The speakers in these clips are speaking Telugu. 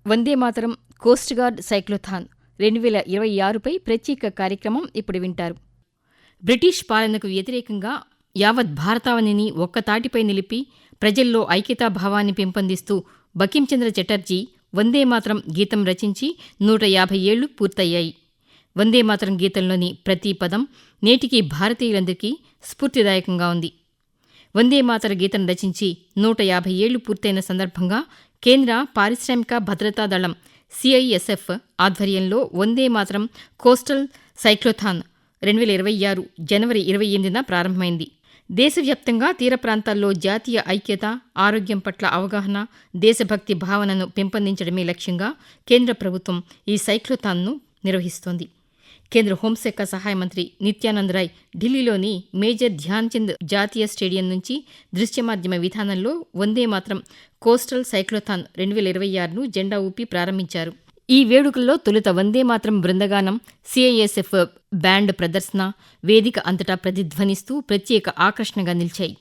Vande Mataram coast guard cyclothon 2026పై ప్రత్యేక కార్యక్రమం ఇప్పుడు వింటారు. బ్రిటిష్ పాలనకు వ్యతిరేకంగా యావత్ భారతావనిని ఒక్కతాటిపై నిలిపి ప్రజల్లో ఐక్యతాభావాన్ని పెంపొందిస్తూ బంకించంద్ర చటర్జీ వందేమాతరం గీతం రచించి 150 ఏళ్లు పూర్తయ్యాయి. వందేమాతరం గీతంలోని ప్రతి పదం నేటికీ భారతీయులందరికీ స్ఫూర్తిదాయకంగా ఉంది. వందేమాతర గీతం రచించి 150 ఏళ్లు పూర్తయిన సందర్భంగా కేంద్ర పారిశ్రామిక భద్రతా దళం CISF ఆధ్వర్యంలో వందేమాతరం కోస్టల్ సైక్లోథాన్ 2026 జనవరి 28న ప్రారంభమైంది. దేశవ్యాప్తంగా తీర ప్రాంతాల్లో జాతీయ ఐక్యత, ఆరోగ్యం పట్ల అవగాహన, దేశభక్తి భావనను పెంపొందించడమే లక్ష్యంగా కేంద్ర ప్రభుత్వం ఈ సైక్లోథాన్ను నిర్వహిస్తోంది. కేంద్ర హోంశాఖ సహాయ మంత్రి నిత్యానంద్ రాయ్ ఢిల్లీలోని మేజర్ ధ్యాన్చంద్ జాతీయ స్టేడియం నుంచి దృశ్యమాధ్యమ విధానంలో వందేమాతరం కోస్టల్ సైక్లోథాన్ 2026ను జెండా ఊపి ప్రారంభించారు. ఈ వేడుకల్లో తొలుత వందేమాతరం బృందగానం, CISF బ్యాండ్ ప్రదర్శన వేదిక అంతటా ప్రతిధ్వనిస్తూ ప్రత్యేక ఆకర్షణగా నిలిచాయి.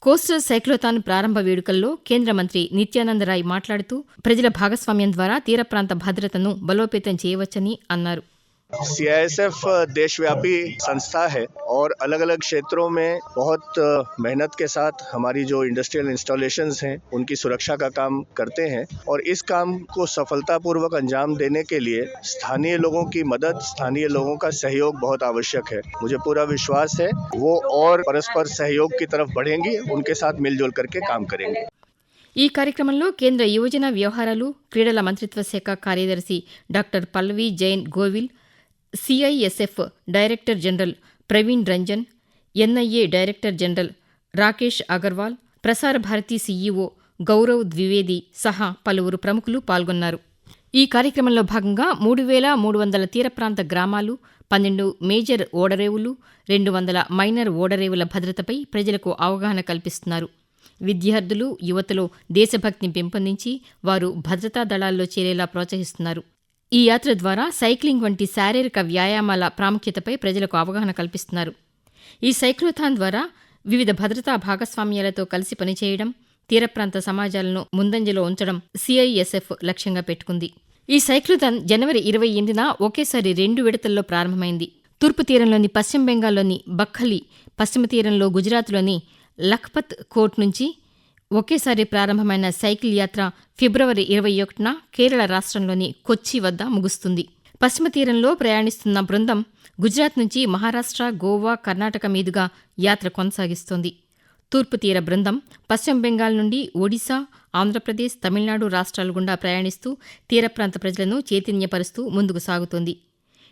కోస్టల్ సైక్లోథాన్ ప్రారంభ వేడుకల్లో కేంద్ర మంత్రి నిత్యానంద్ రాయ్ మాట్లాడుతూ ప్రజల భాగస్వామ్యం ద్వారా తీర ప్రాంత భద్రతను బలోపేతం చేయవచ్చని అన్నారు. CISF देशव्यापी संस्था है और अलग अलग क्षेत्रों में बहुत मेहनत के साथ हमारी जो इंडस्ट्रियल इंस्टॉलेशंस हैं उनकी सुरक्षा का काम करते हैं और इस काम को सफलतापूर्वक अंजाम देने के लिए स्थानीय लोगों की मदद, स्थानीय लोगों का सहयोग बहुत आवश्यक है. मुझे पूरा विश्वास है वो और परस्पर सहयोग की तरफ बढ़ेंगी, उनके साथ मिलजुल करके काम करेंगे. ఈ కార్యక్రమంలో కేంద్ర యువజన వ్యవహారాలు, క్రీడల మంత్రిత్వ శాఖ కార్యదర్శి doctor Pallavi Jain Govil, CISF director general Praveen Ranjan, NIA director general Rakesh Agarwal, Prasar Bharati CEO Gaurav Dwivedi సహా పలువురు ప్రముఖులు పాల్గొన్నారు. ఈ కార్యక్రమంలో భాగంగా 3,300 తీర ప్రాంత గ్రామాలు, 12 మేజర్ ఓడరేవులు, 200 మైనర్ ఓడరేవుల భద్రతపై ప్రజలకు అవగాహన కల్పిస్తున్నారు. విద్యార్థులు, యువతలో దేశభక్తిని పెంపొందించి వారు భద్రతా దళాల్లో చేరేలా ప్రోత్సహిస్తున్నారు. ఈ యాత్ర ద్వారా సైక్లింగ్ వంటి శారీరక వ్యాయామాల ప్రాముఖ్యతపై ప్రజలకు అవగాహన కల్పిస్తున్నారు. ఈ సైక్లోథాన్ ద్వారా వివిధ భద్రతా భాగస్వామ్యాలతో కలిసి పనిచేయడం, తీర ప్రాంత సమాజాలను ముందంజలో ఉంచడం CISF లక్ష్యంగా పెట్టుకుంది. ఈ సైక్లోథాన్ జనవరి 28న ఒకేసారి 2 విడతల్లో ప్రారంభమైంది. తూర్పు తీరంలోని పశ్చిమ బెంగాల్లోని బక్కలి, పశ్చిమ తీరంలో గుజరాత్లోని లఖ్పత్ కోట్ నుంచి ఒకేసారి ప్రారంభమైన సైకిల్ యాత్ర ఫిబ్రవరి 21న కేరళ రాష్ట్రంలోని కొచ్చి వద్ద ముగుస్తుంది. పశ్చిమ తీరంలో ప్రయాణిస్తున్న బృందం గుజరాత్ నుంచి మహారాష్ట్ర, గోవా, కర్ణాటక మీదుగా యాత్ర కొనసాగిస్తోంది. తూర్పు తీర బృందం పశ్చిమ బెంగాల్ నుండి ఒడిశా, ఆంధ్రప్రదేశ్, తమిళనాడు రాష్ట్రాల గుండా ప్రయాణిస్తూ తీర ప్రాంత ప్రజలను చైతన్యపరుస్తూ ముందుకు సాగుతోంది.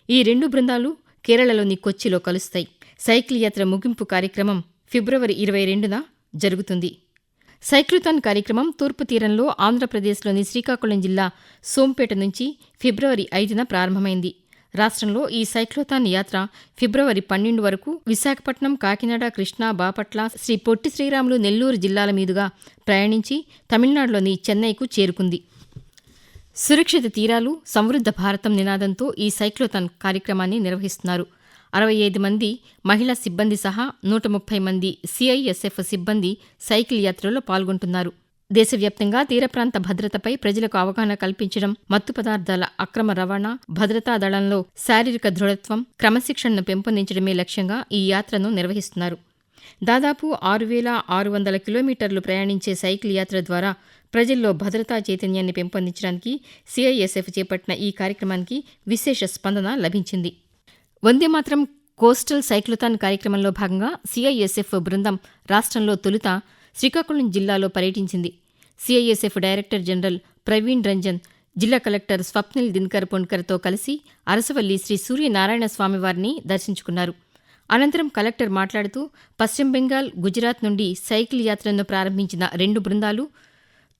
ఈ 2 బృందాలు కేరళలోని కొచ్చిలో కలుస్తాయి. సైకిల్ యాత్ర ముగింపు కార్యక్రమం ఫిబ్రవరి 22న జరుగుతుంది. సైక్లోథాన్ కార్యక్రమం తూర్పు తీరంలో ఆంధ్రప్రదేశ్లోని శ్రీకాకుళం జిల్లా సోంపేట నుంచి ఫిబ్రవరి 5న ప్రారంభమైంది. రాష్ట్రంలో ఈ సైక్లోథాన్ యాత్ర ఫిబ్రవరి 12 వరకు విశాఖపట్నం, కాకినాడ, కృష్ణా, బాపట్ల, శ్రీ పొట్టి శ్రీరాములు, నెల్లూరు జిల్లాల మీదుగా ప్రయాణించి తమిళనాడులోని చెన్నైకు చేరుకుంది. సురక్షిత తీరాలు, సమృద్ధ భారతం నినాదంతో ఈ సైక్లోథాన్ కార్యక్రమాన్ని నిర్వహిస్తున్నారు. 65 మంది మహిళా సిబ్బంది సహా 130 మంది CISF సిబ్బంది సైకిల్ యాత్రలో పాల్గొంటున్నారు. దేశవ్యాప్తంగా తీర ప్రాంత భద్రతపై ప్రజలకు అవగాహన కల్పించడం, మత్తు పదార్థాల అక్రమ రవాణా, భద్రతా దళంలో శారీరక దృఢత్వం, క్రమశిక్షణను పెంపొందించడమే లక్ష్యంగా ఈ యాత్రను నిర్వహిస్తున్నారు. దాదాపు 6,600 కిలోమీటర్లు ప్రయాణించే సైకిల్ యాత్ర ద్వారా ప్రజల్లో భద్రతా చైతన్యాన్ని పెంపొందించడానికి CISF చేపట్టిన ఈ కార్యక్రమానికి విశేష స్పందన లభించింది. వందే మాత్రం కోస్టల్ సైక్లోథాన్ కార్యక్రమంలో భాగంగా సిఐఎస్ఎఫ్ బృందం రాష్ట్రంలో తొలుత శ్రీకాకుళం జిల్లాలో పర్యటించింది. CISF director general Praveen Ranjan జిల్లా కలెక్టర్ స్వప్నిల్ దినకర్ పొన్కర్తో కలిసి అరసవల్లి శ్రీ సూర్యనారాయణ స్వామివారిని దర్శించుకున్నారు. అనంతరం కలెక్టర్ మాట్లాడుతూ పశ్చిమ బెంగాల్, గుజరాత్ నుండి సైకిల్ యాత్రను ప్రారంభించిన 2 బృందాలు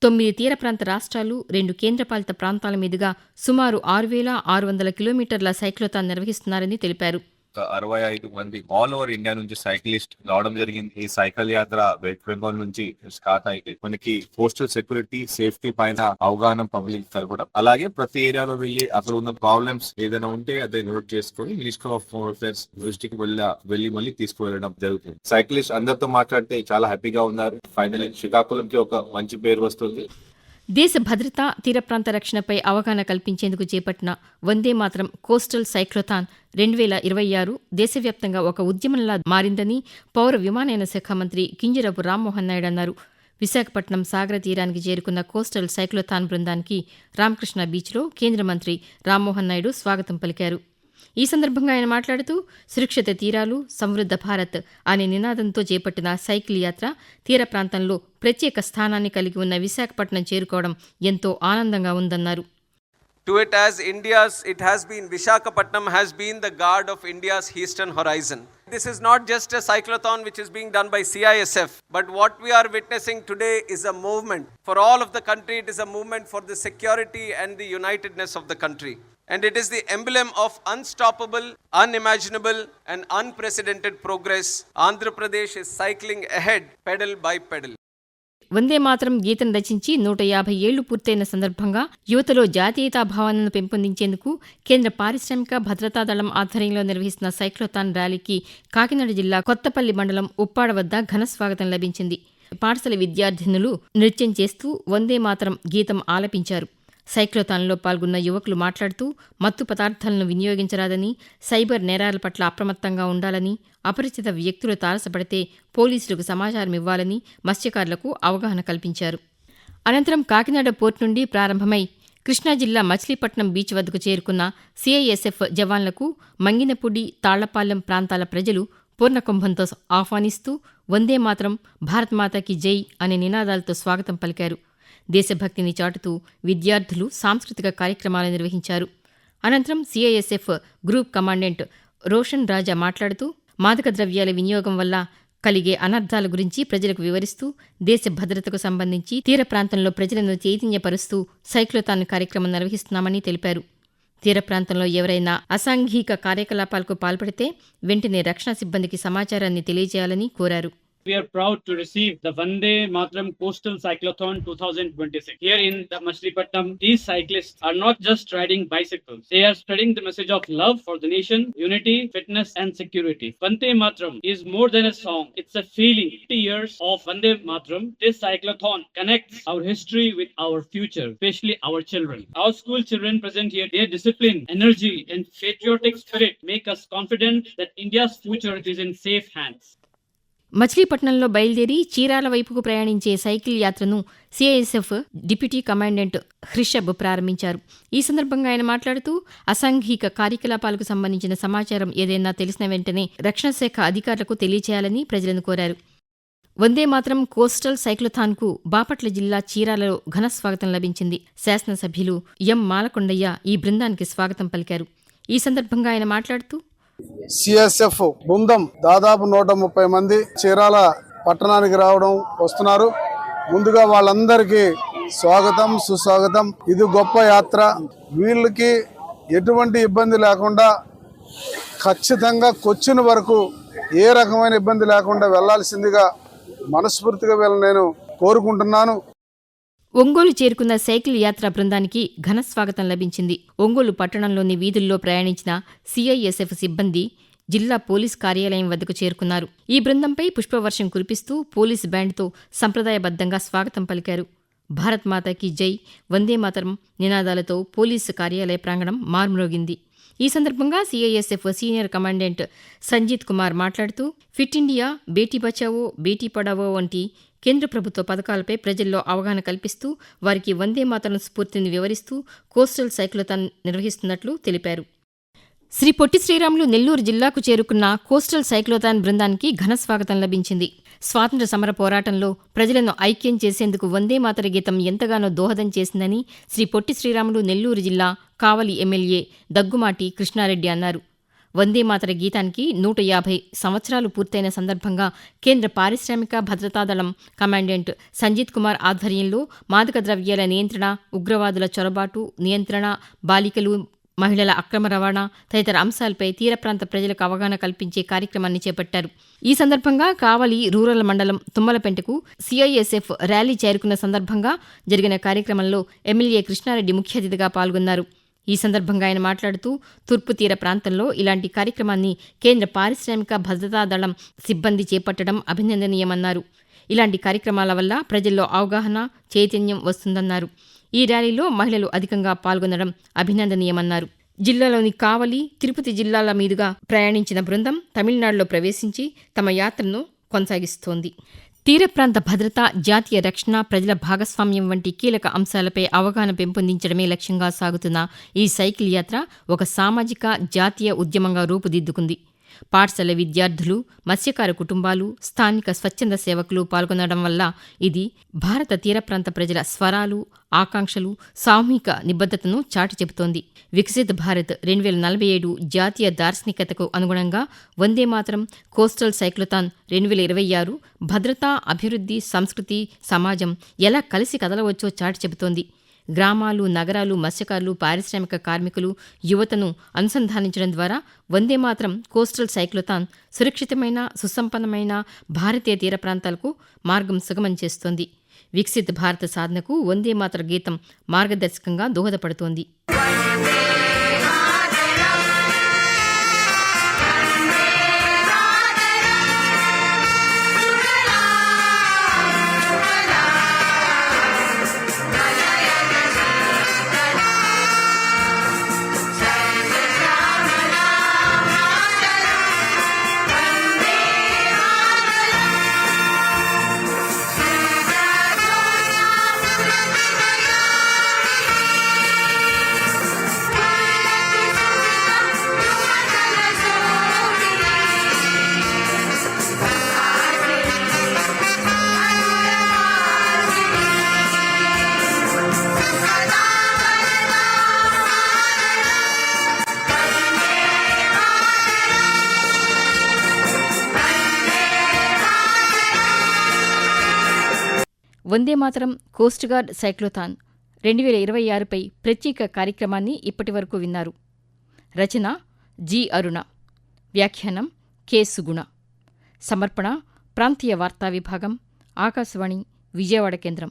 9 తీర ప్రాంత రాష్ట్రాలు, 2 కేంద్రపాలిత ప్రాంతాల మీదుగా సుమారు 6,600 కిలోమీటర్ల సైక్లోథాన్ నిర్వహిస్తున్నారని తెలిపారు. 65 మంది ఆల్ ఓవర్ ఇండియా నుంచి సైక్లిస్ట్ రావడం జరిగింది. ఈ సైకిల్ యాత్ర వెస్ట్ బెంగాల్ నుంచి స్టార్ట్ అయింది. మనకి కోస్టల్ సెక్యూరిటీ, సేఫ్టీ పైన అవగాహన పబ్లిక్ కలపడం, అలాగే ప్రతి ఏరియాలో వెళ్ళి అక్కడ ఉన్న ప్రాబ్లమ్స్ ఏదైనా ఉంటే అదే నోట్ చేసుకుని మినిస్టర్ ఆఫ్ హోమ్ అఫేర్స్ దృష్టికి వెళ్ళి మళ్ళీ తీసుకువెళ్ళడం జరుగుతుంది. సైక్లిస్ట్ అందరితో మాట్లాడితే చాలా హ్యాపీగా ఉన్నారు. ఫైనల్లీ శ్రీకాకుళంకి ఒక మంచి పేరు వస్తుంది. దేశ భద్రత, తీర ప్రాంత రక్షణపై అవగాహన కల్పించేందుకు చేపట్టిన వందే మాత్రం కోస్టల్ సైక్లోథాన్ 2026 దేశవ్యాప్తంగా ఒక ఉద్యమంలా మారిందని పౌర విమానయాన శాఖ మంత్రి కింజరాపు రామ్మోహన్ నాయుడు అన్నారు. విశాఖపట్నం సాగర తీరానికి చేరుకున్న కోస్టల్ సైక్లోథాన్ బృందానికి రామకృష్ణ బీచ్లో కేంద్ర మంత్రి రామ్మోహన్ నాయుడు స్వాగతం పలికారు. ఈ సందర్భంగా ఆయన మాట్లాడుతూ సురక్షిత తీరాలు, సమృద్ధ భారత్ అనే నినాదంతో చేపట్టిన సైకిల్ యాత్ర తీర ప్రాంతంలో ప్రత్యేక స్థానాన్ని కలిగి ఉన్న విశాఖపట్నం చేరుకోవడం ఎంతో ఆనందంగా ఉందన్నారు. To it as it has been, Visakhapatnam has been the guard of India's eastern horizon. This is not just a cyclothon which is being done by CISF, but what we are witnessing today is a movement. For all of the country, it is a movement for the security and the unitedness of the country. And it is the emblem of unstoppable, unimaginable and unprecedented progress. Andhra Pradesh is cycling ahead, pedal by pedal. వందే మాత్రం గీతం రచించి 150 ఏళ్లు పూర్తయిన సందర్భంగా యువతలో జాతీయతా భావనను పెంపొందించేందుకు కేంద్ర పారిశ్రామిక భద్రతా దళం ఆధ్వర్యంలో నిర్వహిస్తున్న సైక్లోథాన్ ర్యాలీకి కాకినాడ జిల్లా కొత్తపల్లి మండలం ఉప్పాడ వద్ద ఘన స్వాగతం లభించింది. పాఠశాల విద్యార్థినులు నృత్యం చేస్తూ వందే మాత్రం గీతం ఆలపించారు. సైక్లోథాన్లో పాల్గొన్న యువకులు మాట్లాడుతూ మత్తు పదార్థాలను వినియోగించరాదని, సైబర్ నేరాల పట్ల అప్రమత్తంగా ఉండాలని, అపరిచిత వ్యక్తులు తారసపడితే పోలీసులకు సమాచారం ఇవ్వాలని మత్స్యకారులకు అవగాహన కల్పించారు. అనంతరం కాకినాడ పోర్టు నుండి ప్రారంభమై కృష్ణా జిల్లా మచిలీపట్నం బీచ్ వద్దకు చేరుకున్న సిఐఎస్ఎఫ్ జవాన్లకు మంగినపూడి, తాళ్లపాలెం ప్రాంతాల ప్రజలు పూర్ణకుంభంతో ఆహ్వానిస్తూ వందే మాత్రం, భారత్ మాతాకి జై అనే నినాదాలతో స్వాగతం పలికారు. దేశభక్తిని చాటుతూ విద్యార్థులు సాంస్కృతిక కార్యక్రమాలు నిర్వహించారు. అనంతరం సిఐఎస్ఎఫ్ గ్రూప్ కమాండెంట్ రోషన్ రాజా మాట్లాడుతూ మాదక ద్రవ్యాల వినియోగం వల్ల కలిగే అనర్థాల గురించి ప్రజలకు వివరిస్తూ దేశ భద్రతకు సంబంధించి తీర ప్రాంతంలో ప్రజలను చైతన్యపరుస్తూ సైక్లోథాన్ కార్యక్రమం నిర్వహిస్తున్నామని తెలిపారు. తీర ప్రాంతంలో ఎవరైనా అసాంఘిక కార్యకలాపాలకు పాల్పడితే వెంటనే రక్షణ సిబ్బందికి సమాచారాన్ని తెలియజేయాలని కోరారు. We are proud to receive the Vande Matram Coastal Cyclothon 2026. Here in the Machilipatnam, these cyclists are not just riding bicycles. They are spreading the message of love for the nation, unity, fitness and security. Vande Matram is more than a song. It's a feeling. 50 years of Vande Matram, this cyclothon connects our history with our future, especially our children. Our school children present here, their discipline, energy and patriotic spirit make us confident that India's future is in safe hands. మచిలీపట్నంలో బయలుదేరి చీరాల వైపుకు ప్రయాణించే సైకిల్ యాత్రను సిఐఎస్ఎఫ్ డిప్యూటీ కమాండెంట్ హృషబ్ ప్రారంభించారు. ఈ సందర్భంగా ఆయన మాట్లాడుతూ అసాంఘిక కార్యకలాపాలకు సంబంధించిన సమాచారం ఏదైనా తెలిసిన వెంటనే రక్షణ శాఖ అధికారులకు తెలియచేయాలని ప్రజలను కోరారు. వందే మాత్రం కోస్టల్ సైక్లోథాన్కు బాపట్ల జిల్లా చీరాలలో ఘన స్వాగతం లభించింది. శాసనసభ్యులు ఎం మాలకొండయ్య ఈ బృందానికి స్వాగతం పలికారు. ఈ సందర్భంగా ఆయన మాట్లాడుతూ సిఎస్ఎఫ్ బృందం దాదాపు 130 మంది చీరాల పట్టణానికి వస్తున్నారు. ముందుగా వాళ్ళందరికీ స్వాగతం, సుస్వాగతం. ఇది గొప్ప యాత్ర. వీళ్ళకి ఎటువంటి ఇబ్బంది లేకుండా ఖచ్చితంగా కొచ్చిన్ వరకు ఏ రకమైన ఇబ్బంది లేకుండా వెళ్లాల్సిందిగా మనస్ఫూర్తిగా వీళ్ళని నేను కోరుకుంటున్నాను. ఒంగోలు చేరుకున్న సైకిల్ యాత్ర బృందానికి ఘన స్వాగతం లభించింది. ఒంగోలు పట్టణంలోని వీధుల్లో ప్రయాణించిన సిఐఎస్ఎఫ్ సిబ్బంది జిల్లా పోలీస్ కార్యాలయం వద్దకు చేరుకున్నారు. ఈ బృందంపై పుష్పవర్షం కురిపిస్తూ పోలీసు బ్యాండ్తో సంప్రదాయబద్దంగా స్వాగతం పలికారు. భారత్ మాతాకి జై, వందే మాతరం నినాదాలతో పోలీసు కార్యాలయ ప్రాంగణం మార్మ్రోగింది. ఈ సందర్భంగా CISF senior commandant Sanjeet Kumar మాట్లాడుతూ ఫిట్ ఇండియా, బేటీ బచావో, బేటీ పడావో వంటి కేంద్ర ప్రభుత్వ పథకాలపై ప్రజల్లో అవగాహన కల్పిస్తూ వారికి వందే మాతరం స్ఫూర్తిని వివరిస్తూ కోస్టల్ సైక్లోథాన్ నిర్వహిస్తున్నట్లు తెలిపారు. శ్రీ పొట్టి శ్రీరాములు నెల్లూరు జిల్లాకు చేరుకున్న కోస్టల్ సైక్లోథాన్ బృందానికి ఘన స్వాగతం లభించింది. స్వాతంత్ర్య సమర పోరాటంలో ప్రజలను ఐక్యం చేసేందుకు వందే మాతర గీతం ఎంతగానో దోహదం చేసిందని శ్రీ పొట్టి శ్రీరాములు నెల్లూరు జిల్లా కావలి ఎమ్మెల్యే దగ్గుమాటి కృష్ణారెడ్డి అన్నారు. వందే మాతర గీతానికి 150 సంవత్సరాలు పూర్తయిన సందర్భంగా కేంద్ర పారిశ్రామిక భద్రతా దళం కమాండెంట్ సంజిత్ కుమార్ ఆధ్వర్యంలో మాదక ద్రవ్యాల నియంత్రణ, ఉగ్రవాదుల చొరబాటు నియంత్రణ, బాలికలు, మహిళల అక్రమ రవాణా తదితర అంశాలపై తీర ప్రాంత ప్రజలకు అవగాహన కల్పించే కార్యక్రమాన్ని చేపట్టారు. ఈ సందర్భంగా కావలి రూరల్ మండలం తుమ్మలపెంటకు సిఐఎస్ఎఫ్ ర్యాలీ చేరుకున్న సందర్భంగా జరిగిన కార్యక్రమంలో ఎమ్మెల్యే కృష్ణారెడ్డి ముఖ్య అతిథిగా పాల్గొన్నారు. ఈ సందర్భంగా ఆయన మాట్లాడుతూ తూర్పు తీర ప్రాంతంలో ఇలాంటి కార్యక్రమాన్ని కేంద్ర పారిశ్రామిక భద్రతా దళం సిబ్బంది చేపట్టడం అభినందనీయమన్నారు. ఇలాంటి కార్యక్రమాల వల్ల ప్రజల్లో అవగాహన, చైతన్యం వస్తుందన్నారు. ఈ ర్యాలీలో మహిళలు అధికంగా పాల్గొనడం అభినందనీయమన్నారు. జిల్లాలోని కావలి, తిరుపతి జిల్లాల మీదుగా ప్రయాణించిన బృందం తమిళనాడులో ప్రవేశించి తమ యాత్రను కొనసాగిస్తోంది. తీర ప్రాంత భద్రత, జాతీయ రక్షణ, ప్రజల భాగస్వామ్యం వంటి కీలక అంశాలపై అవగాహన పెంపొందించడమే లక్ష్యంగా సాగుతున్న ఈ సైకిల్ యాత్ర ఒక సామాజిక, జాతీయ ఉద్యమంగా రూపుదిద్దుకుంది. పాఠశాల విద్యార్థులు, మత్స్యకార కుటుంబాలు, స్థానిక స్వచ్ఛంద సేవకులు పాల్గొనడం వల్ల ఇది భారత తీర ప్రాంత ప్రజల స్వరాలు, ఆకాంక్షలు, సామూహిక నిబద్ధతను చాటి చెబుతోంది. వికసిత్ భారత్ 2047 జాతీయ దార్శనికతకు అనుగుణంగా వందే మాతరం కోస్టల్ సైక్లోథాన్ 2026 భద్రత, అభివృద్ధి, సంస్కృతి, సమాజం ఎలా కలిసి కదలవచ్చో చాటి చెబుతోంది. గ్రామాలు, నగరాలు, మత్స్యకారులు, పారిశ్రామిక కార్మికులు, యువతను అనుసంధానించడం ద్వారా వందే మాతరం కోస్టల్ సైక్లోథాన్ సురక్షితమైన, సుసంపన్నమైన భారతీయ తీర ప్రాంతాలకు మార్గం సుగమం చేస్తోంది. వికసిత్ భారత సాధనకు వందే మాతర గీతం మార్గదర్శకంగా దోహదపడుతోంది. Vande Mataram coast guard cyclothon 2026పై ప్రత్యేక కార్యక్రమాన్ని ఇప్పటివరకు విన్నారు. రచన జి. అరుణ, వ్యాఖ్యానం కె. సుగుణ, సమర్పణ ప్రాంతీయ వార్తా విభాగం, ఆకాశవాణి విజయవాడ కేంద్రం.